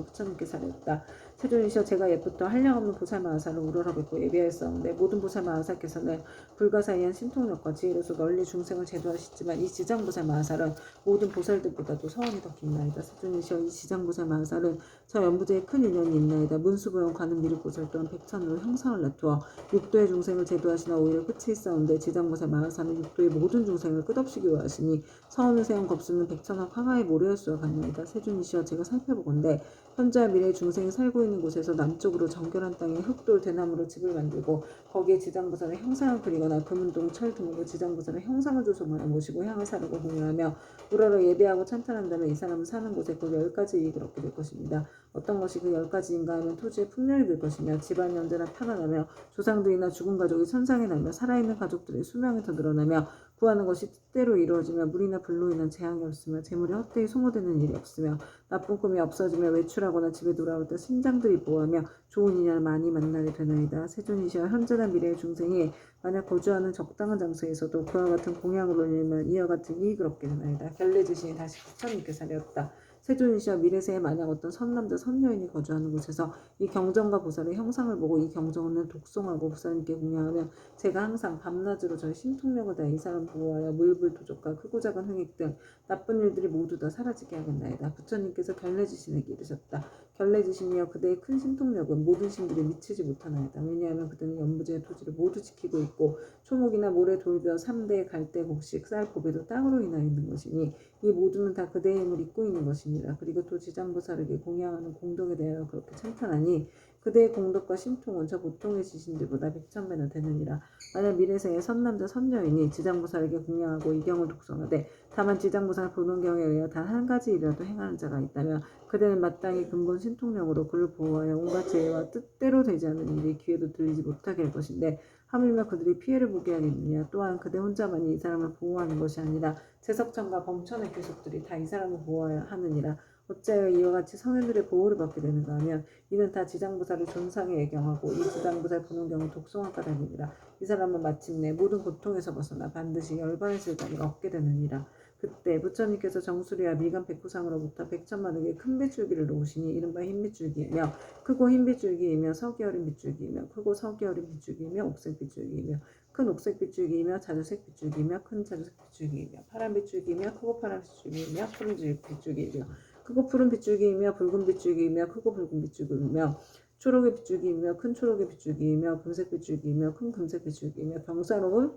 하셔서 부처님께서 하였다. 세존이시여 제가 옛부터 한량없는 보살마하사를 우러러뵙고 예비하였사온데 모든 보살마하사께서는 불가사의한 신통력과 지혜로서 널리 중생을 제도하시지만 이 지장보살마하사는 모든 보살들보다도 서원이 더 깊나이다. 세존이시여 이 지장보살마하사는 저 연부제에 큰 인연이 있나이다. 문수보영 가는 미륵보살 또한 백천으로 형상을 나투어 육도의 중생을 제도하시나 오히려 끝이 있사온데 지장보살마하사는 육도의 모든 중생을 끝없이 교화하시니 서원을 세운 겁수는 백천억 황하의 모래할 수와 같나이다. 세존이시여 제가 살펴보건대 현재와 미래의 중생이 살고 있는 곳에서 남쪽으로 정결한 땅에 흙돌 대나무로 집을 만들고 거기에 지장보살의 형상을 그리거나 금은동 철 등으로 지장보살의 형상을 조성하여 모시고 향을 사르고 공유하며 우러러 예배하고 찬탄한다면 이 사람은 사는 곳에 그 10가지 이익을 얻게 될 것입니다. 어떤 것이 그 10가지인가 하면 토지에 풍년이 될 것이며 집안이 언제나 탄환하며 조상들이나 죽은 가족이 천상에 날며 살아있는 가족들의 수명이 더 늘어나며 구하는 것이 뜻대로 이루어지며 물이나 불로 인한 재앙이 없으며 재물이 헛되이 소모되는 일이 없으며 나쁜 꿈이 없어지며 외출하거나 집에 돌아올 때 신장들이 보호하며 좋은 인연을 많이 만나게 되나이다. 세존이시여 현재나 미래의 중생이 만약 거주하는 적당한 장소에서도 그와 같은 공양으로 인하여 이와 같은 이익을 얻게 되나이다. 결례지신이 다시 부처님께서 하였다. 세존이시여 미래세에 만약 어떤 선남자 선여인이 거주하는 곳에서 이 경정과 보살의 형상을 보고 이 경정은 독송하고 보살님께 공양하면 제가 항상 밤낮으로 저의 신통력을 다해 이 사람 보호하여 물불 도적과 크고 작은 횡익 등 나쁜 일들이 모두 다 사라지게 하겠나이다. 부처님께서 결례지신에게 이르셨다. 결례지신이여 그대의 큰 신통력은 모든 신들이 미치지 못하나이다. 왜냐하면 그대는 연부제의 토지를 모두 지키고 있고 초목이나 모래 돌벼 3대 갈대 곡식 쌀 보배도 땅으로 인하여 있는 것이니 이 모두는 다 그대의 힘을 잇고 있는 것입니다. 그리고 또 지장보살에게 공양하는 공덕에 대하여 그렇게 찬탄하니 그대의 공덕과 신통은 저 보통의 지신들보다 백천배나 되느니라. 만약 미래세의 선남자 선여인이 지장보살에게 공양하고 이 경을 독송하되 다만 지장보살 보는 경에 의하여 단 한 가지 일이라도 행하는 자가 있다면 그대는 마땅히 근본 신통력으로 그를 보호하여 온갖 죄와 뜻대로 되지 않는 일이 귀에도 들리지 못하게 할 것인데 하물며 그들이 피해를 보게 하겠느냐. 또한 그대 혼자만이 이 사람을 보호하는 것이 아니라 제석천과 범천의 귀속들이 다 이 사람을 보호하여 하느니라. 어찌하여 이와 같이 성현들의 보호를 받게 되는가 하면 이는 다 지장보살을 존상에 애경하고 이 지장보살 보는 경우 독송한 까닭이니라. 이 사람은 마침내 모든 고통에서 벗어나 반드시 열반의 질감을 얻게 되느니라. 그때 부처님께서 정수리와 미간 백구상으로부터 백천만억의 큰 빗줄기를 놓으시니 이른바 흰 빗줄기이며 크고 흰 빗줄기이며 석이 어린 빗줄기이며 크고 석이 어린 빗줄기이며 옥색 빗줄기이며 큰 옥색 빗줄기이며 자주색 빗줄기이며 큰 자주색 빗줄기이며 파란 빗줄기이며 크고 파란 빗줄기이며 푸른 빗줄기이며 크고 푸른 빗줄기이며 붉은 빗줄기이며 크고 붉은 빗줄기이며 초록의 빗줄기이며 큰 초록의 빗줄기이며 금색 빗줄기이며 큰 금색 빗줄기이며 경사로운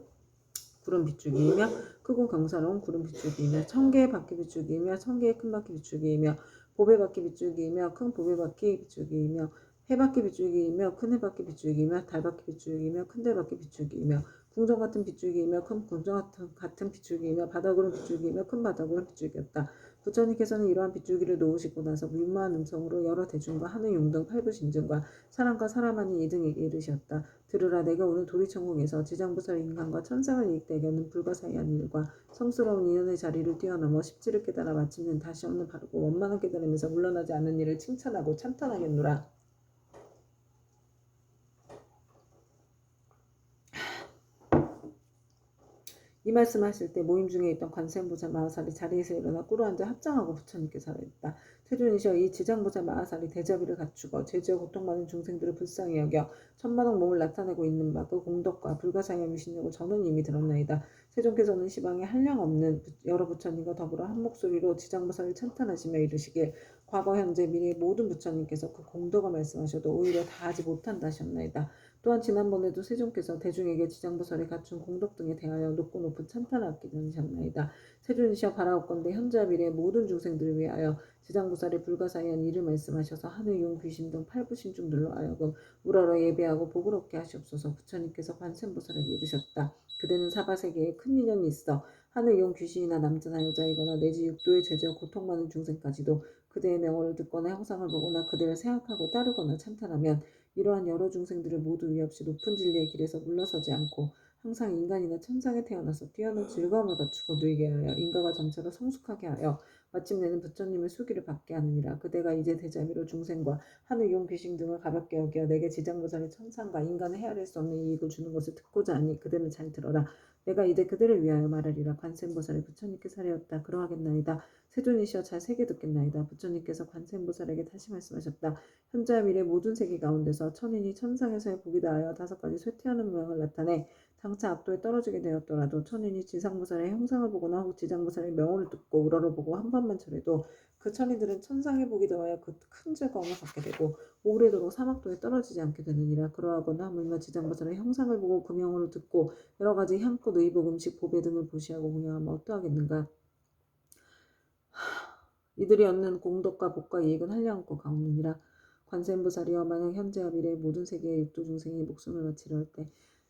구름 빗줄기이며 크고 경사로운 구름 빗줄기이며 천개의 바퀴 빗줄기이며 천개의 큰 바퀴 빗줄기이며 보배 바퀴 빗줄기이며 큰 보배 바퀴 빗줄기이며 해바퀴 빗줄기이며 큰 해바퀴 빗줄기이며 달바퀴 빗줄기이며 큰 달바퀴 빗줄기이며 궁정 같은 빗줄기이며 큰 궁정 같은 빗줄기이며 바닥으로 빗줄기이며 큰 바닥으로 빗줄기였다. 부처님께서는 이러한 빗줄기를 놓으시고 나서 유마한 음성으로 여러 대중과 하늘 용등 팔부신증과 사람과 사람 아닌 이등에게 이르셨다. 들으라 내가 오늘 도리천국에서 지장보살 인간과 천상을 이익되게 하는 불가사의한 일과 성스러운 인연의 자리를 뛰어넘어 십지를 깨달아 마침내 다시 없는 바르고 원만한 깨달음에서 물러나지 않는 일을 칭찬하고 찬탄하겠노라. 이 말씀하실 때 모임 중에 있던 관세음보살 마하살이 자리에서 일어나 꿇어앉아 합장하고 부처님께서 하였다. 세존이시여 이 지장보살 마하살이 대자비를 갖추고 죄지어 고통받는 중생들을 불쌍히 여겨 천만억 몸을 나타내고 있는 바 그 공덕과 불가사의한 위신력을 저는 이미 들었나이다. 세존께서는 시방에 한량없는 여러 부처님과 더불어 한 목소리로 지장보살을 찬탄하시며 이르시길 과거 현재 미래의 모든 부처님께서 그 공덕을 말씀하셔도 오히려 다하지 못한다 하셨나이다. 또한 지난번에도 세존께서 대중에게 지장보살이 갖춘 공덕 등에 대하여 높고 높은 찬탄을 아끼셨나이다. 세존이시여 바라옵건대 현재와 미래의 모든 중생들을 위하여 지장보살의 불가사의한 일을 말씀하셔서 하늘 용 귀신 등 팔부신중들로 하여금 우러러 예배하고 복을 얻게 하시옵소서. 부처님께서 관세음보살에게 이르셨다. 그대는 사바세계에 큰 인연이 있어 하늘 용 귀신이나 남자나 여자이거나 내지 육도의 죄지어 고통받는 중생까지도 그대의 명호를 듣거나 형상을 보거나 그대를 생각하고 따르거나 찬탄하면 이러한 여러 중생들을 모두 위해 없이 높은 진리의 길에서 물러서지 않고 항상 인간이나 천상에 태어나서 뛰어난 즐거움을 갖추고 누리게 하여 인가가 점차로 성숙하게 하여 마침내는 부처님의 수기를 받게 하느니라. 그대가 이제 대자비로 중생과 하늘 용 귀신 등을 가볍게 여겨 내게 지장보살의 천상과 인간을 헤아릴 수 없는 이익을 주는 것을 듣고자 하니 그대는 잘 들어라. 내가 이제 그들을 위하여 말하리라. 관세음보살이 부처님께 사례었다. 그러하겠나이다. 세존이시여 잘 새겨 듣겠나이다. 부처님께서 관세음보살에게 다시 말씀하셨다. 현재와 미래 모든 세계 가운데서 천인이 천상에서의 복이 다하여 5가지 쇠퇴하는 모양을 나타내 장차 악도에 떨어지게 되었더라도 천인이 지상보살의 형상을 보거나 혹 지장보살의 명호를 듣고 우러러보고 한 번만 절해도 그 천인들은 천상의 복이 더하여 그 큰 즐거움을 갖게 되고 오래도록 사막도에 떨어지지 않게 되느니라. 그러하거나 하물며 지장보살의 형상을 보고 그 명호를 듣고 여러 가지 향꽃, 의복, 음식, 보배 등을 보시하고 공양하면 어떠하겠는가. 이들이 얻는 공덕과 복과 이익은 한량없고 가없느니라. 관세음보살이여 만약 현재와 미래의 모든 세계의 육도 중생이 목숨을 바치려 할 때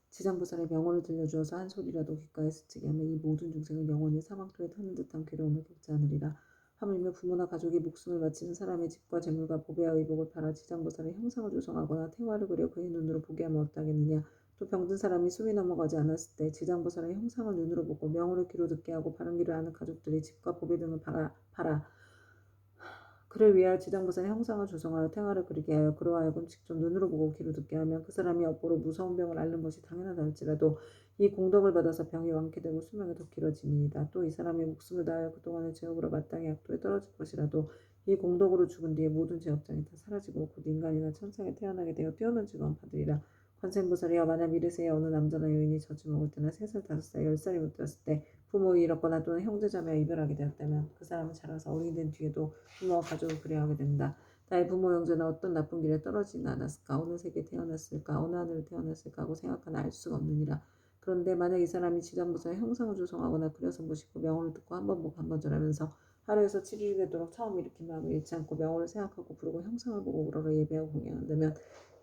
지장보살의 명언을 들려주어서 한 소리라도 귓가에 스치게 하면 이 모든 중생은 영원히 사막도에 타는 듯한 괴로움을 겪지 않으리라. 하물며 부모나 가족이 목숨을 바치는 사람의 집과 재물과 보배와 의복을 팔아 지장보살의 형상을 조성하거나 태화를 그려 그의 눈으로 보게 하면 어떠하겠느냐. 또 병든 사람이 숨이 넘어가지 않았을 때 지장보살의 형상을 눈으로 보고 명호를 귀로 듣게 하고 바른 길을 아는 가족들이 집과 보배 등을 팔아 그를 위하여 지장보살의 형상을 조성하여 태화를 그리게 하여 그로 하여금 직접 눈으로 보고 귀로 듣게 하면 그 사람이 업보로 무서운 병을 앓는 것이 당연하다 할지라도 이 공덕을 받아서 병이 완쾌되고 수명이 더 길어지니이다. 또 이 사람이 목숨을 다하여 그동안의 죄업으로 마땅히 악도에 떨어질 것이라도 이 공덕으로 죽은 뒤에 모든 죄업장이 다 사라지고 곧 인간이나 천상에 태어나게 되어 뛰어난 즐거움 받으리라. 관세음보살이여 만약 미래세에 어느 남자나 여인이 젖을 먹을 때나 3살, 5살, 10살이 못 되었을 때 부모를 잃었거나 또는 형제자매와 이별하게 되었다면 그 사람은 자라서 어른이 된 뒤에도 부모와 가족을 그리워하게 된다. 나의 부모 형제는 어떤 나쁜 길에 떨어지지 않았을까? 어느 세계에 태어났을까? 어느 하늘에 태어났을까? 하고 생각하나 알 수가 없느니라. 그런데 만약 이 사람이 지장보살의 형상을 조성하거나 그려서 보시고 명호를 듣고 한 번 보고 한 번 절하면서 하루에서 7일이 되도록 처음 일으킨 마음을 잃지 않고 명호를 생각하고 부르고 형상을 보고 우러러 예배하고 공양한다면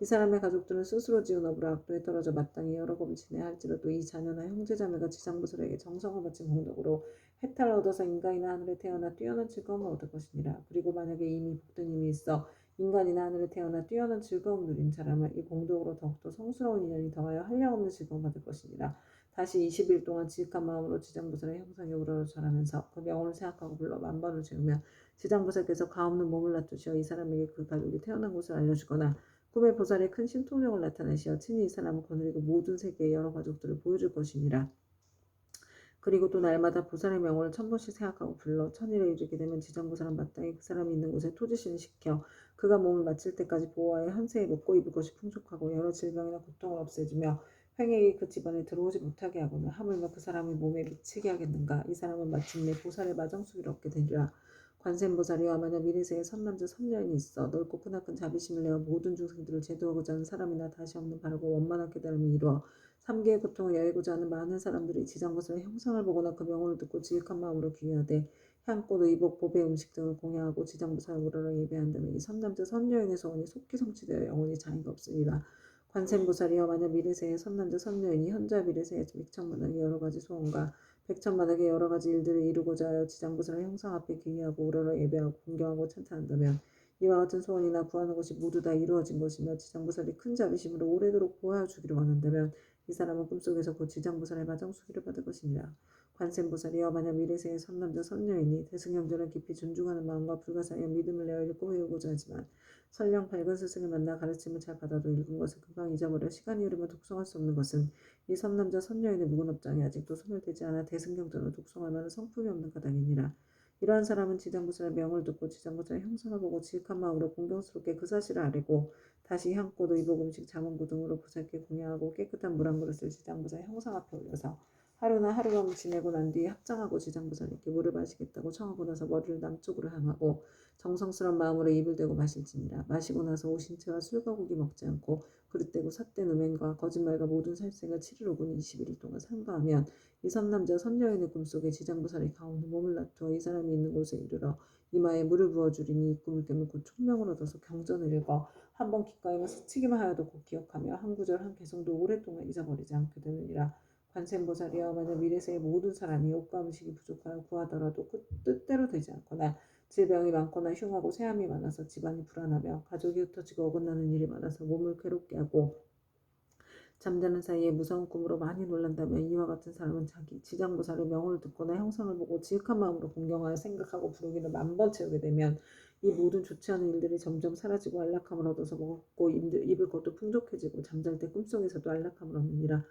이 사람의 가족들은 스스로 지은 업으로 악도에 떨어져 마땅히 여러 겁을 지내야 할지라도 이 자녀나 형제자매가 지장보살에게 정성을 바친 공덕으로 해탈을 얻어서 인간이나 하늘에 태어나 뛰어난 즐거움을 얻을 것이니라. 그리고 만약에 이미 복된 힘이 있어 인간이나 하늘에 태어나 뛰어난 즐거움 누린 사람은 이 공덕으로 더욱더 성스러운 인연이 더하여 한량없는 즐거움 받을 것이니라. 다시 20일 동안 지극한 마음으로 지장보살의 형상에 우러러 절하면서 그 명호를 생각하고 불러 만번을 지으면 지장보살께서 가없는 몸을 놔두시어 이 사람에게 그 가족이 태어난 곳을 알려주거나 꿈의 보살의 큰 신통력을 나타내시어 친히 이 사람을 거느리고 모든 세계의 여러 가족들을 보여줄 것이니라. 그리고 또 날마다 보살의 명호를 1000번씩 생각하고 불러 천일에 이르게 되면 지장보살은 마땅히 그 사람이 있는 곳에 토지신을 시켜 그가 몸을 마칠 때까지 보호하여 현세에 먹고 입을 것이 풍족하고 여러 질병이나 고통을 없애주며 횡액이 그 집안에 들어오지 못하게 하거나 하물며 그 사람의 몸에 미치게 하겠는가. 이 사람은 마침내 보살의 마정수기를 얻게 되리라. 관세음보살이와 만약 미래세에 선남자 선녀인이 있어 넓고 크나큰 자비심을 내어 모든 중생들을 제도하고자 하는 사람이나 다시 없는 바르고 원만한 깨달음이 이루어 3개의 고통을 여의고자 하는 많은 사람들이 지장보살의 형상을 보거나 그 명호를 듣고 지극한 마음으로 귀하되 향꽃, 의복, 보배, 음식 등을 공양하고 지장보살을 우러러 예배한다면 이 선남자 선녀인의 소원이 속히 성취되어 영원히 장애가 없으리라. 관세음보살이여 만약 미래세에 선남자 선녀인이 현자 미래세에 백천만악의 여러 가지 소원과 백천만악의 여러 가지 일들을 이루고자 하여 지장보살의 형상 앞에 귀의하고 우러러 예배하고 공경하고 찬탄한다면 이와 같은 소원이나 구하는 것이 모두 다 이루어진 것이며 지장보살이 큰 자비심으로 오래도록 보호하여 주기를 원한다면 이 사람은 꿈속에서 곧 지장보살의 마정수기를 받을 것이니라. 관세음보살이여 만약 미래세의 선남자 선녀이니 대승형제를 깊이 존중하는 마음과 불가사의한 믿음을 내어 읽고 외우고자 하지만 설령 밝은 스승을 만나 가르침을 잘 받아도 읽은 것을 금방 잊어버려 시간이 흐르면 독송할 수 없는 것은 이 선남자 선녀인의 묵은 업장이 아직도 손을 대지 않아 대승경전을 독송할 만한 성품이 없는 까닭이니라. 이러한 사람은 지장보살의 명을 듣고 지장보살의 형상을 보고 지극한 마음으로 공경스럽게 그 사실을 아뢰고 다시 향꽃, 의복, 음식, 자문구 등으로 보살께 공양하고 깨끗한 물 한 그릇을 지장보살의 형상 앞에 올려서 하루나 하룻밤 지내고 난 뒤에 합장하고 지장보살에게 물을 마시겠다고 청하고 나서 머리를 남쪽으로 향하고 정성스러운 마음으로 입을 대고 마실지니라. 마시고 나서 오신채와 술과 고기 먹지 않고 그릇되고 삿된 음행과 거짓말과 모든 살생을 7일 5분 21일 동안 삼가하면 이 선남자 선녀인의 꿈속에 지장보살이 가운데 몸을 놔두어 이 사람이 있는 곳에 이르러 이마에 물을 부어주리니 이 꿈을 깨면 곧 총명을 얻어서 경전을 읽어 한번 귓가에만 스치기만 하여도 곧 기억하며 한 구절 한 개성도 오랫동안 잊어버리지 않게 되느니라. 관세음보살이여 만약 미래세의 모든 사람이 옷과 음식이 부족하여 구하더라도 뜻대로 되지 않거나 질병이 많거나 흉하고 세함이 많아서 집안이 불안하며 가족이 흩어지고 어긋나는 일이 많아서 몸을 괴롭게 하고 잠자는 사이에 무서운 꿈으로 많이 놀란다면 이와 같은 사람은 자기 지장보살의 명호를 듣거나 형상을 보고 지극한 마음으로 공경하여 생각하고 부르기를 10,000번 채우게 되면 이 모든 좋지 않은 일들이 점점 사라지고 안락함을 얻어서 먹고 입을 것도 풍족해지고 잠잘 때 꿈속에서도 안락함을 얻느니라.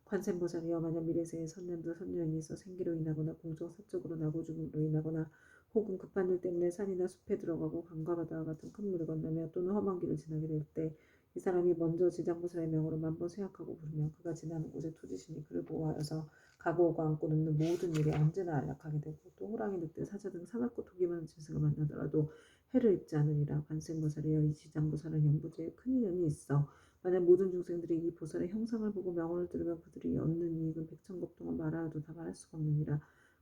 관세음보살이여 만약 미래세에 선남자 선녀인이 있어 생기로 인하거나 공적 사적으로 나고 죽음으로 인하거나 혹은 급한 일 때문에 산이나 숲에 들어가고 강과 바다와 같은 큰 물을 건너며 또는 험한 길을 지나게 될 때 이 사람이 먼저 지장보살의 명으로 만번 생각하고 부르면 그가 지나는 곳에 토지신이 그를 보호하여서 가고 오고 앉고 눕는 모든 일에 언제나 안락하게 되고 또 호랑이 늑대 사자 등 사납고 독이 많은 짐승을 만나더라도 해를 입지 않으리라. 관세음보살이여 이 지장보살은 영부제에 큰 인연이 있어 만약 모든 중생들이 이 보살의 형상을 보고 명언을 들으면 그들이 얻는 이익은 백천급 동안 말하여도 다 말할 수가 없느니라.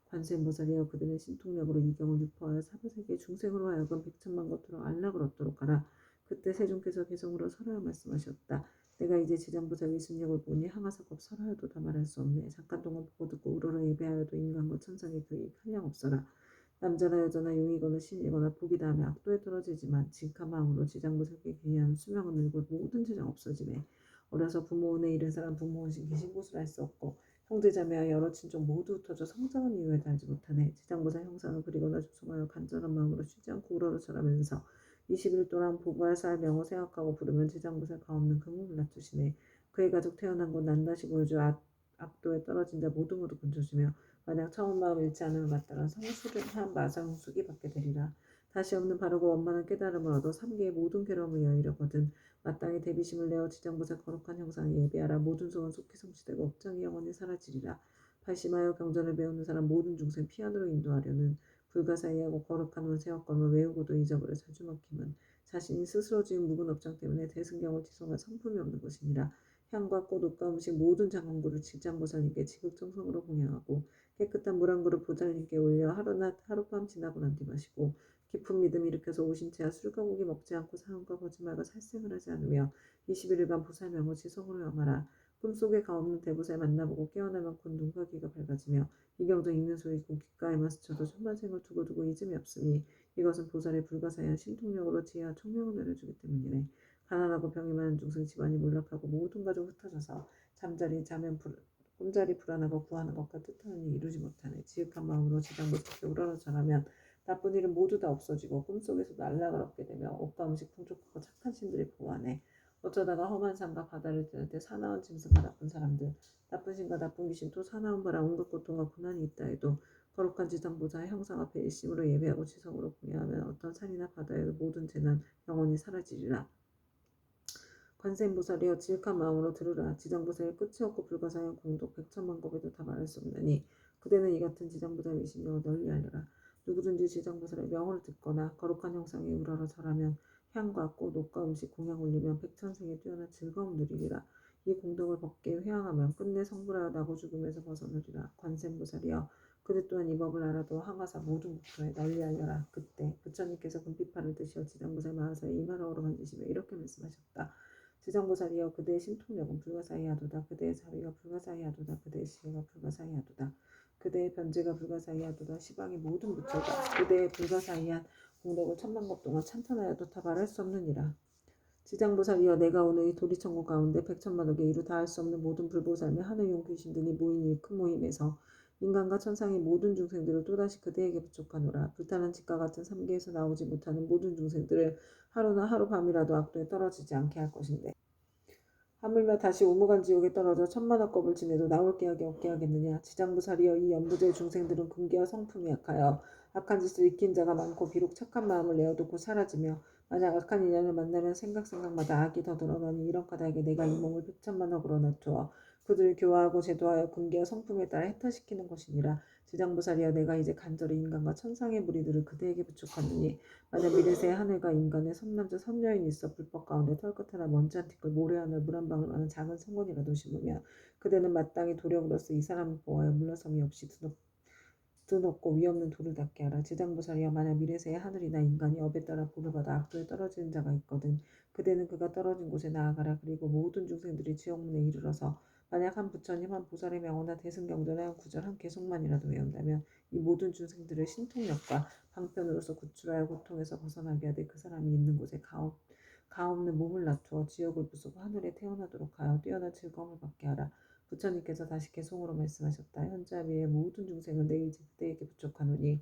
관세음보살이여 그들의 신통력으로 이 경을 유포하여 사바세계 중생으로 하여금 백천만 것으로 안락을 얻도록 하라. 그때 세존께서 개성으로 설하여 말씀하셨다. 내가 이제 지장보살 위순력을 보니 항아사법 설하여도 다 말할 수 없네. 잠깐 동안 보고 듣고 우러러 예배하여도 인간과 천상의 그 이익 한량 없어라. 남자나 여자나 용이거나 신이거나 복이 다음에 악도에 떨어지지만 진카 마음으로 지장보살께 귀한 수명은 늘고 모든 재정 없어지네. 어려서 부모 은혜 잃은 사람 부모 은신 계신곳을 알 수 없고 형제자매와 여러 친족 모두 흩어져 성장한 이유에 달지 못하네. 지장보살 형상을 그리거나 조성하여 간절한 마음으로 쉬지 않고 우러러 절하면서 20일 동안 보부할 명호 생각하고 부르면 지장보살 가없는 금음을 낮추시네. 그의 가족 태어난 곳 난다시 보여줘 악도에 떨어진 자 모두 모두 건져주며 만약 처음 마음 잃지 않으면 마땅한 성수를 한 마상수기 받게 되리라. 다시 없는 바르고 원만한 깨달음을 얻어 3계의 모든 괴로움을 여의려거든 마땅히 대비심을 내어 지장보살 거룩한 형상에 예배하라. 모든 소원 속히 성취되고 업장이 영원히 사라지리라. 발심하여 경전을 배우는 사람 모든 중생 피안으로 인도하려는 불가사의하고 거룩한 원세역권을 외우고도 잊어버려 자주 먹힘은 자신이 스스로 지은 묵은 업장 때문에 대승경을 지성할 성품이 없는 것이니라. 향과 꽃, 옷과 음식 모든 장엄구를 지장보살님께 지극정성으로 공양하고 깨끗한 물 한 그릇 보살님께 올려 하루낮 하룻밤 지나고 난 뒤 마시고 깊은 믿음 일으켜서 오신채야 술과 고기 먹지 않고 사음과 거짓말과 살생을 하지 않으며 21일간 보살명을 지성으로 염하라. 꿈속에 가없는 대보살 만나보고 깨어나면 곧 눈과 귀가 밝아지며 이경도 읽는 소리고 귓가에만 스쳐도 천만생을 두고두고 잊음이 없으니 이것은 보살의 불가사의한 신통력으로 지혜와 총명을 내려주기 때문이네. 가난하고 병이 많은 중생 집안이 몰락하고 모든 가족 흩어져서 잠자리 자면 꿈자리 불안하고 구하는 것과 뜻하는 일 이루지 못하네. 지극한 마음으로 지장보살께 우러러 절하면 나쁜 일은 모두 다 없어지고 꿈속에서도 안락을 얻게 되며 옷과 음식 풍족하고 착한 신들이 보호하네. 어쩌다가 험한 산과 바다를 지날 때 사나운 짐승과 나쁜 사람들, 나쁜 신과 나쁜 귀신 또 사나운 바라 온갖 고통과 고난이 있다 해도 거룩한 지상보살의 형상 앞에 일심으로 예배하고 지성으로 공양하면 어떤 산이나 바다에도 모든 재난 영원히 사라지리라. 관세음보살이여 지극한 마음으로 들으라. 지장보살의 끝이 없고 불가사의한 공덕 백천만급에도 다 말할 수 없나니 그대는 이 같은 지장보살 위신명을 널리 알려라. 누구든지 지장보살의 명을 듣거나 거룩한 형상에 우러러 절하면 향과 꽃, 옷과 음식 공양 올리면 백천생에 뛰어난 즐거움 누리리라. 이 공덕을 벗게 회항하면 끝내 성불하여 나고 죽음에서 벗어나리라. 관세음보살이여 그대 또한 이 법을 알아도 항아사 모든 국토에 널리 알려라. 그때 부처님께서 금빛판을 드시어 지장보살 마하사에 이마러우로 만지시며 이렇게 말씀하셨다. 지장보살이여 그대의 신통력은 불가사의하도다. 그대의 자비가 불가사의하도다. 그대의 지혜가 불가사의하도다. 그대의 변제가 불가사의하도다. 시방의 모든 부처가 그대의 불가사의한 공덕을 천만급 동안 찬탄하여도 다 말할 수 없느니라. 지장보살이여 내가 오늘 이 도리천국 가운데 백천만억에 이루 다할 수 없는 모든 불보살며 하늘용 귀신들이 모인 이 큰 모임에서 인간과 천상의 모든 중생들을 또다시 그대에게 부족하노라. 불타는 집과 같은 삼계에서 나오지 못하는 모든 중생들을 하루나 하루밤이라도 악도에 떨어지지 않게 할 것인데 하물며 다시 우무간 지옥에 떨어져 천만억겁을 지내도 나올 계약이 없게 하겠느냐. 지장보살이여 이 연부제 중생들은 근기와 성품이 약하여 악한 짓을 익힌 자가 많고 비록 착한 마음을 내어도 곧 사라지며 만약 악한 인연을 만나면 생각마다 악이 더 늘어나니 이런 까닭에 내가 이 몸을 백천만억으로 낮추어 그들을 교화하고 제도하여 근기와 성품에 따라 해탈시키는 것이니라. 지장보살이여 내가 이제 간절히 인간과 천상의 무리들을 그대에게 부축하느니 만약 미래세에 하늘과 인간의 선남자 선녀인이 있어 불법 가운데 털끝 하나 먼지 한 티끌 모래하늘 물 한 방울 하는 작은 성건이라도 심으면 그대는 마땅히 도력으로서 이 사람을 보호하여 물러섬이 없이 드높고 위없는 돌을 닦게 하라. 지장보살이여 만약 미래세에 하늘이나 인간이 업에 따라 보를 받아 악도에 떨어지는 자가 있거든 그대는 그가 떨어진 곳에 나아가라. 그리고 모든 중생들이 지옥문에 이르러서 만약 한 부처님 한 보살의 명호나 대승경전의 한 구절 한 개송만이라도 외운다면 이 모든 중생들을 신통력과 방편으로서 구출하여 고통에서 벗어나게 하되 그 사람이 있는 곳에 가없는 몸을 낮추어 지옥을 부수고 하늘에 태어나도록 하여 뛰어난 즐거움을 받게 하라. 부처님께서 다시 개송으로 말씀하셨다. 현자비의 모든 중생을 내 이제 그대에게 부족하노니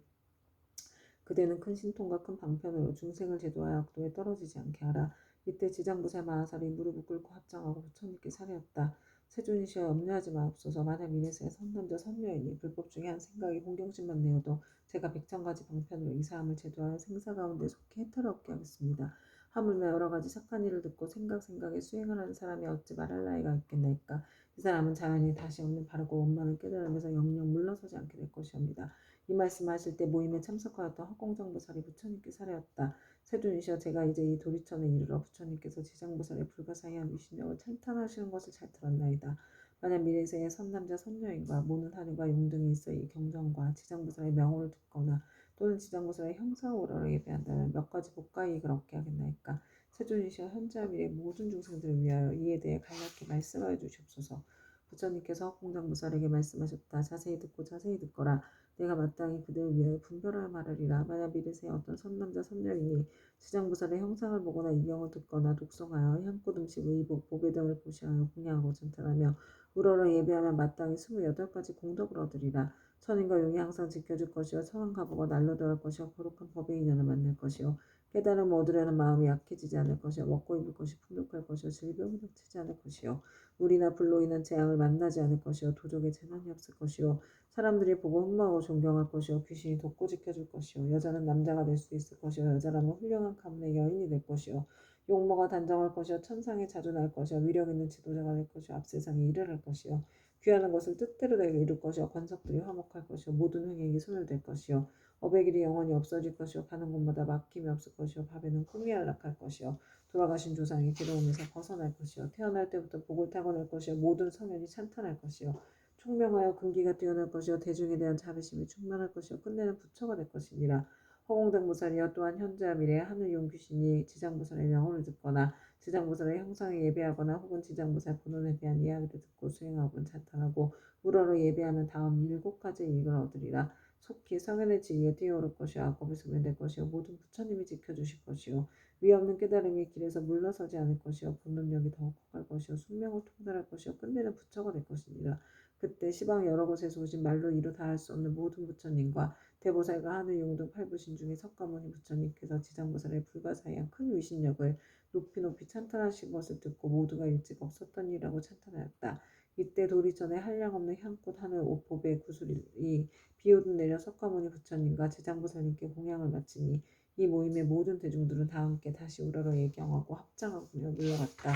그대는 큰 신통과 큰 방편으로 중생을 제도하여 악도에 떨어지지 않게 하라. 이때 지장보살 마하살이 무릎을 꿇고 합장하고 부처님께 사례었다. 세존이시여 염려하지 마옵소서. 만약 미래세의 선남자 선녀이니 불법 중에 한 생각이 공경심만 내어도 제가 백천가지 방편으로 이 사람을 제도하여 생사 가운데 속히 해탈을 얻게 하겠습니다. 하물며 여러 가지 착한 일을 듣고 생각에 수행을 하는 사람이 어찌 말할 나이가 있겠나이까. 이 사람은 자연히 다시 없는 바르고 원만한 깨달음에서 영영 물러서지 않게 될 것이옵니다. 이 말씀하실 때 모임에 참석하였던 허공정보살이 부처님께 사례였다. 세존이시여 제가 이제 이 도리천에 이르러 부처님께서 지장보살의 불가사의한 위신력을 찬탄하시는 것을 잘 들었나이다. 만약 미래세의 선남자 선녀인과 모는 하늘과 용등이 있어 이 경전과 지장보살의 명호를 듣거나 또는 지장보살의 형상오라를 예배한다면 몇 가지 복과 이익을 얻게 하겠나이까. 세존이시여 현재와 미래 모든 중생들을 위하여 이에 대해 간략히 말씀하여 주시옵소서. 부처님께서 허공장보살에게 말씀하셨다. 자세히 듣고 자세히 듣거라. 내가 마땅히 그들을 위하여 분별하여 말하리라. 만약 미래세에 어떤 선남자 선녀이니 지장보살의 형상을 보거나 이경을 듣거나 독성하여 향꽃 음식 의복 보배 등을 보시하여 공양하고 전탈하며 우러러 예배하면 마땅히 28가지 공덕을 얻으리라. 천인과 용이 항상 지켜줄 것이요 천한 가보가 날로 들어갈 것이요 거룩한 법의 인연을 만날 것이요 깨달음 얻으려는 마음이 약해지지 않을 것이요 먹고 입을 것이 풍족할 것이요 질병이 닥치지 않을 것이요 물이나 불로 인한 재앙을 만나지 않을 것이요 도적의 재난이 없을 것이요 사람들이 보고 흠모하고 존경할 것이요 귀신이 돕고 지켜줄 것이요 여자는 남자가 될 수 있을 것이요 여자라면 훌륭한 가문의 여인이 될 것이요 용모가 단정할 것이요 천상에 자주 날 것이요 위력 있는 지도자가 될 것이요 앞세상에 일을 할 것이요 귀하는 것을 뜻대로 되게 이룰 것이요 권석들이 화목할 것이요 모든 횡행이 소멸될 것이요 업의 길이 영원히 없어질 것이요 가는 곳마다 막힘이 없을 것이요 밥에는 꿈이 안락할 것이요 돌아가신 조상이 괴로움에서 벗어날 것이요 태어날 때부터 복을 타고날 것이요 모든 성현이 찬탄할 것이요 총명하여 근기가 뛰어날 것이요 대중에 대한 자비심이 충만할 것이요 끝내는 부처가 될 것이니라. 허공등보살이여 또한 현재와 미래에 하늘용 귀신이 지장보살의 명호를 듣거나 지장보살의 형상에 예배하거나 혹은 지장보살 본원에 대한 이야기를 듣고 수행하고 찬탄하고 우러러 예배하면 다음 7가지 이익을 얻으리라. 속히 성현의 지위에 뛰어오를 것이요 악업이 소멸될 것이요 모든 부처님이 지켜주실 것이요 위 없는 깨달음이 길에서 물러서지 않을 것이요 본능력이 더욱 커갈 것이요 숙명을 통달할 것이요 끝내는 부처가 될 것이니라. 그때 시방 여러 곳에서 오신 말로 이루 다할 수 없는 모든 부처님과 대보살과 하늘 용등 팔부신 중에 석가모니 부처님께서 지장보살의 불가사의한 큰 위신력을 높이 찬탄하신 것을 듣고 모두가 일찍 없었던 일이라고 찬탄하였다. 이때 도리전에 한량없는 향꽃 하늘 오법의 구슬이 비오듯 내려 석가모니 부처님과 지장보살님께 공양을 마치니 이 모임의 모든 대중들은 다 함께 다시 우러러 예경하고 합장하고 물러갔다.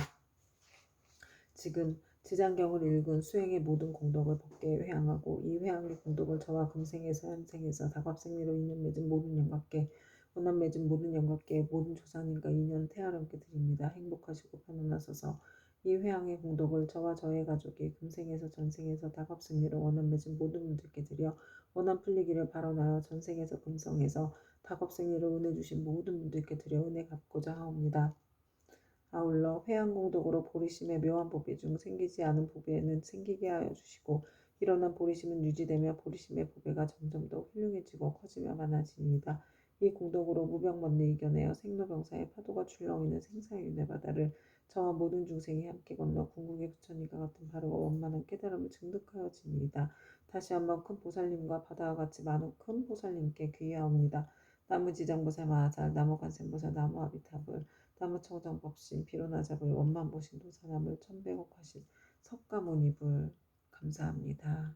지금 지장경을 읽은 수행의 모든 공덕을 법계에 회항하고 이 회항의 공덕을 저와 금생에서 현생에서 다갑생리로 인연 맺은 모든 영광께 원한 맺은 모든 영광께 모든 조상님과 인연 태아람께 드립니다. 행복하시고 편안하소서. 이 회항의 공덕을 저와 저의 가족이 금생에서 전생에서 다갑생리로 원한 맺은 모든 분들께 드려 원한 풀리기를 바라나여 전생에서 금성에서 다갑생리로 은혜 주신 모든 분들께 드려 은혜 갚고자 하옵니다. 아울러 회양공덕으로 보리심의 묘한 보배 중 생기지 않은 보배는 생기게 하여 주시고 일어난 보리심은 유지되며 보리심의 보배가 점점 더 훌륭해지고 커지며 많아지니이다. 이 공덕으로 무병먼리 이겨내어 생로병사의 파도가 출렁이는 생사의 윤회 바다를 저와 모든 중생이 함께 건너 궁극의 부처님과 같은 바르고 원만한 깨달음을 증득하여지니이다. 다시 한번 큰 보살님과 바다와 같이 많은 큰 보살님께 귀하옵니다. 나무지장보살 마하살, 나무관세음보살, 나무아비타불, 나무청정법신, 비로나잡을, 원만보신, 도사나물, 천백옥하신, 석가모니불 감사합니다.